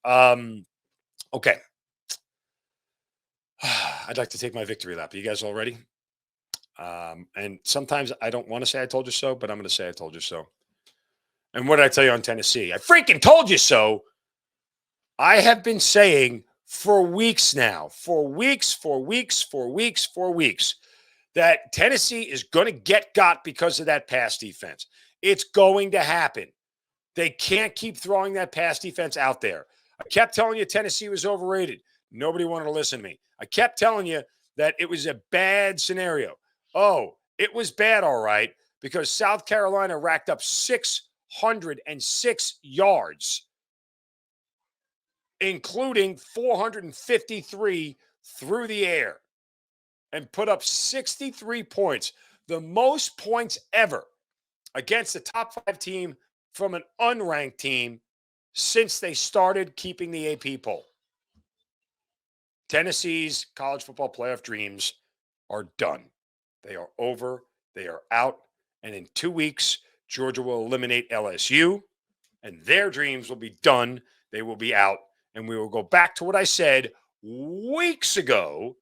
Okay. I'd like to take my victory lap. Are you guys all ready? And sometimes I don't want to say I told you so, but I'm going to say I told you so. And what did I tell you on Tennessee? I freaking told you so. I have been saying for weeks now, for weeks, that Tennessee is going to get got because of that pass defense. It's going to happen. They can't keep throwing that pass defense out there. I kept telling you Tennessee was overrated. Nobody wanted to listen to me. I kept telling you that it was a bad scenario. Oh, it was bad, all right, because South Carolina racked up 606 yards, including 453 through the air, and put up 63 points, the most points ever against a top 5 team from an unranked team since they started keeping the AP poll. Tennessee's college football playoff dreams are done. They are over. They are out. And in 2 weeks, Georgia will eliminate LSU, and their dreams will be done. They will be out. And we will go back to what I said weeks ago.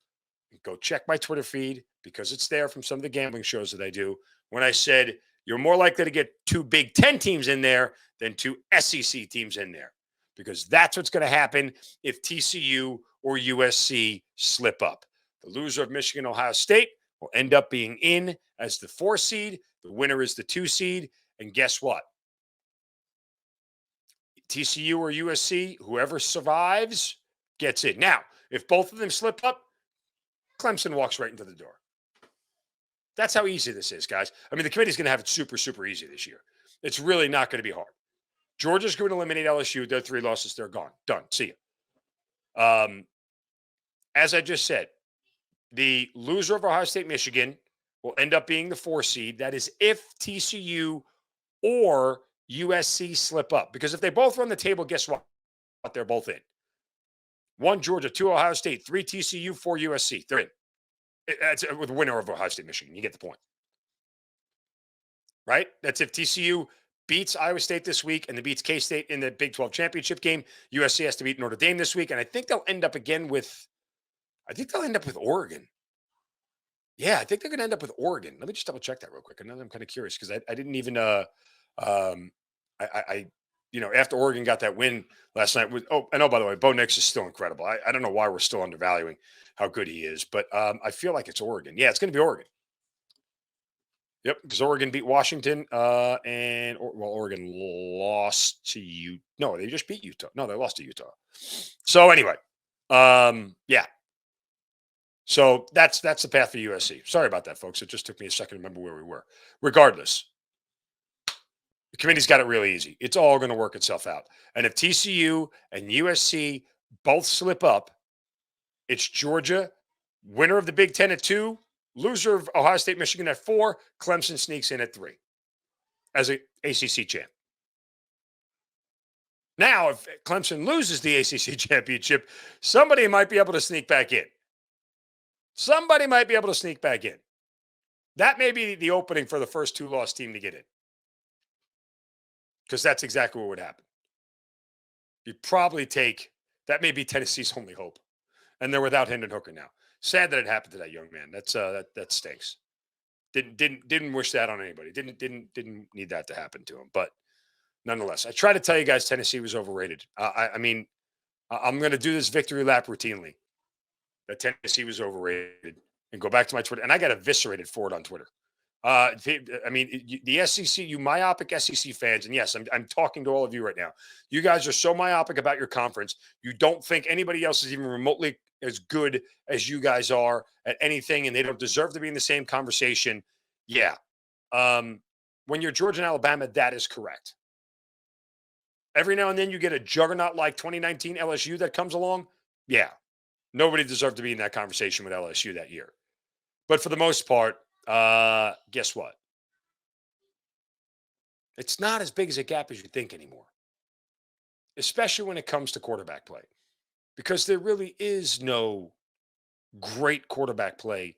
Go check my Twitter feed because it's there from some of the gambling shows that I do. When I said you're more likely to get 2 Big Ten teams in there than 2 SEC teams in there, because that's what's going to happen if TCU or USC slip up. The loser of Michigan, Ohio State will end up being in as the 4 seed. The winner is the 2 seed. And guess what? TCU or USC, whoever survives gets in. Now, if both of them slip up, Clemson walks right into the door. That's how easy this is, guys. I mean, the committee's going to have it super, super easy this year. It's really not going to be hard. Georgia's going to eliminate LSU. Their 3 losses, they're gone. Done. See you. As I just said, the loser of Ohio State, Michigan will end up being the 4 seed. That is if TCU or USC slip up. Because if they both run the table, guess what? They're both in. 1 Georgia, 2 Ohio State, 3 TCU, 4 USC. They're in. That's with the winner of Ohio State, Michigan. You get the point. Right? That's if TCU beats Iowa State this week and then beats K-State in the Big 12 championship game. USC has to beat Notre Dame this week. And I think they'll end up again with Oregon. Yeah, I think they're going to end up with Oregon. Let me just double check that real quick. And now I'm kind of curious because I didn't even, after Oregon got that win last night by the way, Bo Nix is still incredible. I don't know why we're still undervaluing how good he is, but I feel like it's Oregon. Yeah, it's going to be Oregon. Yep, because Oregon beat Washington, Oregon lost to Utah. No, they just beat Utah. No, they lost to Utah. So anyway, yeah. So that's the path for USC. Sorry about that, folks. It just took me a second to remember where we were. Regardless, the committee's got it really easy. It's all going to work itself out. And if TCU and USC both slip up, it's Georgia, winner of the Big Ten at 2, loser of Ohio State, Michigan at 4, Clemson sneaks in at 3 as an ACC champ. Now, if Clemson loses the ACC championship, somebody might be able to sneak back in. That may be the opening for the first 2-loss team to get in. Because that's exactly what would happen. You'd probably that may be Tennessee's only hope. And they're without Hendon Hooker now. Sad that it happened to that young man. That stinks. Didn't wish that on anybody. Didn't need that to happen to him. But nonetheless, I try to tell you guys Tennessee was overrated. I'm going to do this victory lap routinely. That Tennessee was overrated, and go back to my Twitter. And I got eviscerated for it on Twitter. The SEC, you myopic SEC fans, and yes, I'm talking to all of you right now. You guys are so myopic about your conference. You don't think anybody else is even remotely as good as you guys are at anything, and they don't deserve to be in the same conversation. Yeah. When you're Georgia and Alabama, that is correct. Every now and then you get a juggernaut like 2019 LSU that comes along. Yeah. Nobody deserved to be in that conversation with LSU that year. But for the most part, guess what? It's not as big as a gap as you think anymore, especially when it comes to quarterback play, because there really is no great quarterback play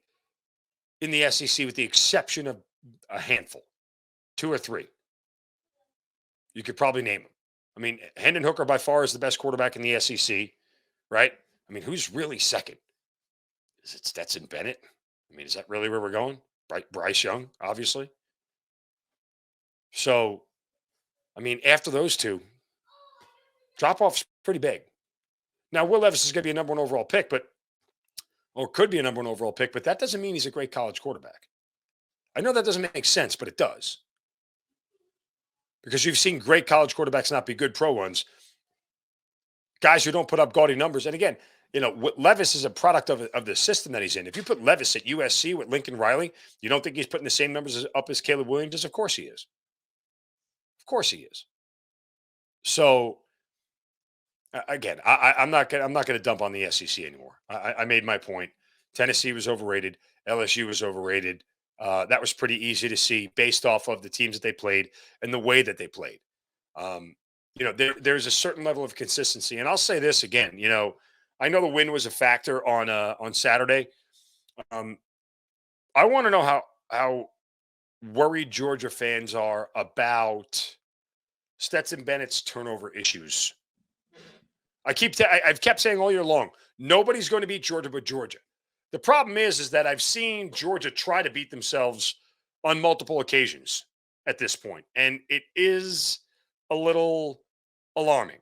in the SEC with the exception of a handful, 2 or 3. You could probably name them. I mean, Hendon Hooker by far is the best quarterback in the SEC, right? I mean, who's really second? Is it Stetson Bennett? I mean, is that really where we're going? Bryce Young, obviously. So, I mean, after those two, drop off's pretty big. Now, Will Levis is going to be a number one overall pick, or could be a number one overall pick, but that doesn't mean he's a great college quarterback. I know that doesn't make sense, but it does. Because you've seen great college quarterbacks not be good pro ones, guys who don't put up gaudy numbers. And again, Levis is a product of the system that he's in. If you put Levis at USC with Lincoln Riley, you don't think he's putting the same numbers up as Caleb Williams does? Of course he is. Of course he is. So again, I'm not gonna dump on the SEC anymore. I made my point. Tennessee was overrated. LSU was overrated. That was pretty easy to see based off of the teams that they played and the way that they played. Um, there's a certain level of consistency, and I'll say this again. I know the win was a factor on Saturday. Um, I want to know how worried Georgia fans are about Stetson Bennett's turnover issues. I've kept saying all year long, nobody's going to beat Georgia but Georgia. The problem is that I've seen Georgia try to beat themselves on multiple occasions at this point, and it is a little alarming,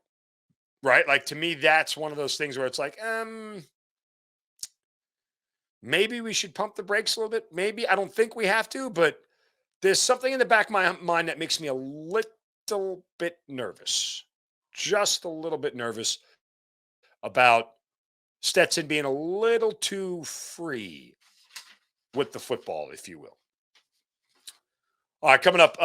right? Like to me, that's one of those things where it's like, maybe we should pump the brakes a little bit. Maybe I don't think we have to, but there's something in the back of my mind that makes me a little bit nervous, just a little bit nervous about Stetson being a little too free with the football, if you will. All right, coming up,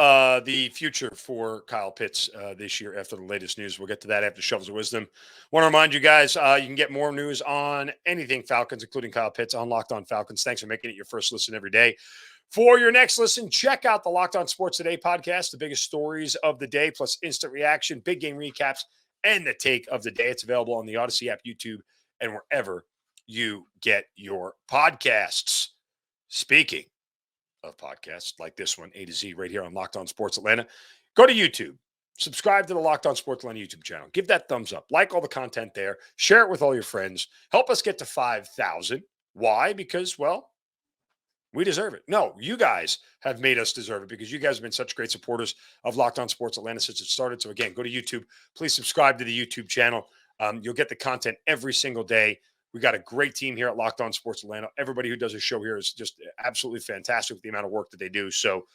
the future for Kyle Pitts this year after the latest news. We'll get to that after Shovels of Wisdom. Want to remind you guys, you can get more news on anything Falcons, including Kyle Pitts, on Locked On Falcons. Thanks for making it your first listen every day. For your next listen, check out the Locked On Sports Today podcast, the biggest stories of the day, plus instant reaction, big game recaps, and the take of the day. It's available on the Odyssey app, YouTube, and wherever you get your podcasts. Speaking of podcasts like this one, A to Z, right here on Locked On Sports Atlanta, go to YouTube. Subscribe to the Locked On Sports Atlanta YouTube channel. Give that thumbs up. Like all the content there. Share it with all your friends. Help us get to 5,000. Why? Because, well, we deserve it. No, you guys have made us deserve it because you guys have been such great supporters of Locked On Sports Atlanta since it started. So, again, go to YouTube. Please subscribe to the YouTube channel. You'll get the content every single day. We got a great team here at Locked On Sports Atlanta. Everybody who does a show here is just absolutely fantastic with the amount of work that they do. So,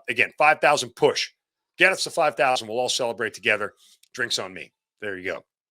again, 5,000 push. Get us to 5,000. We'll all celebrate together. Drinks on me. There you go.